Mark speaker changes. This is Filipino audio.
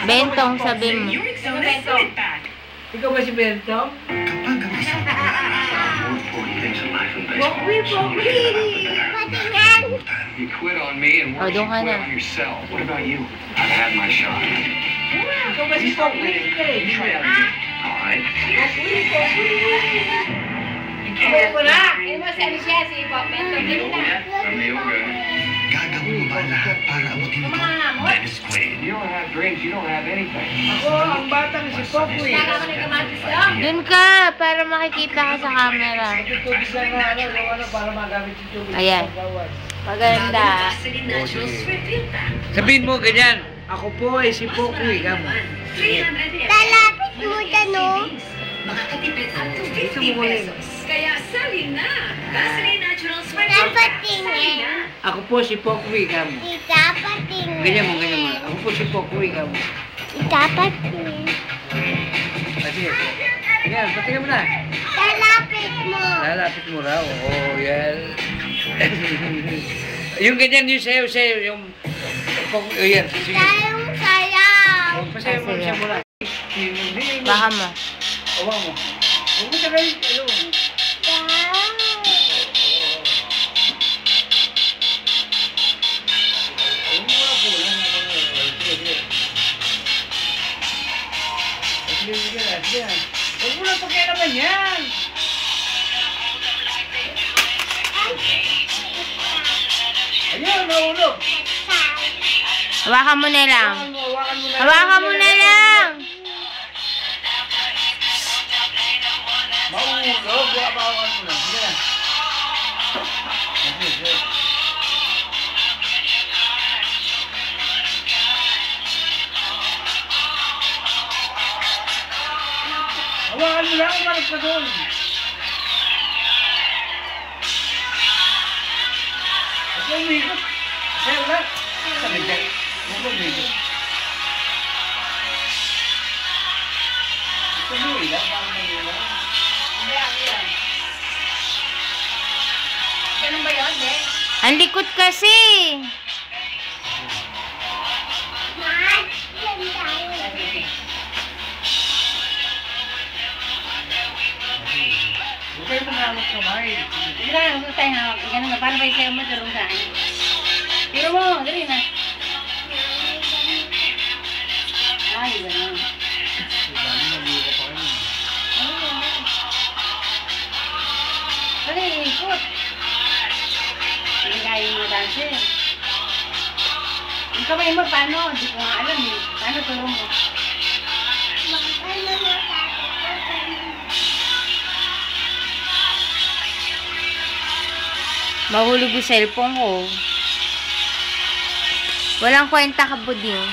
Speaker 1: Bentong, sabi mo.
Speaker 2: Ikaw ba si Bentong?
Speaker 3: Pokwi.
Speaker 1: O, doon ka na.
Speaker 3: What about you? I've had my shot.
Speaker 2: Ikaw ba si Pokwi?
Speaker 3: Alright.
Speaker 2: Ikaw ko na!
Speaker 3: Gagawin mo ba lahat para abutin ito? Dennis Quaid. You don't have drinks, you don't have anything.
Speaker 2: Ako ang batang si Pokwi.
Speaker 1: Doon ka, para makikita ka sa camera.
Speaker 2: Tubig lang na para magamit si tubig.
Speaker 1: Ayan. Maganda.
Speaker 2: Sabihin mo ganyan. Ako po ay si Pokwi.
Speaker 4: Lalapit mo dyan, no?
Speaker 5: Makakatipid up to
Speaker 2: Ito
Speaker 5: 50
Speaker 2: mo ulit.
Speaker 5: pesos. Kaya sali na! Vaseline Natural Sweat
Speaker 4: Dapat
Speaker 5: Sali
Speaker 4: tingin.
Speaker 5: na!
Speaker 2: Ako po si Pokwi.
Speaker 4: Dapat tingin.
Speaker 2: Ganyan mo. Ako po si Pokwi.
Speaker 4: Dapat tingin.
Speaker 2: Kasi, yan, patingin mo na.
Speaker 4: Lalapit mo.
Speaker 2: Lalapit mo raw. Oh, yan. Yung ganyan, yung sayo, yung... Oh, yan. Sige.
Speaker 4: Tayong sayaw.
Speaker 2: Pasayo mo siya muna.
Speaker 1: Baka mo.
Speaker 2: Awa mo. Huwag mo tagay. Ano? Huwag mo lang pagkailaman yan. Ayun, nahulog.
Speaker 1: Hawakan mo na lang.
Speaker 2: Hawakan mo na.
Speaker 1: Hawakan mo na lang.
Speaker 2: Mahulog. Hawakan mo na. Sige na. Hawakan mo lang. Umarap ka doon. Huwag mo umikot. Sayo lang. Sabi dyan. Huwag mo umikot. Ito mo ilang. Parang mo ilang.
Speaker 5: Ganun ba yun, Be?
Speaker 1: Ang likot kasi.
Speaker 2: Huwag kayo mangalok kamay.
Speaker 5: Hindi lang, huwag tayo hawak. Ganun na, paano ba yung sayo mo durong saan? Tiro mo, dali na. Ay, ganun. Dali, ikot. Hindi kaya yung mga dancer. Yung kamay mo, paano? Hindi ko nga alam eh. Paano tulong mo?
Speaker 1: Mahulog yung cellphone ko. Walang kwenta ka, buding.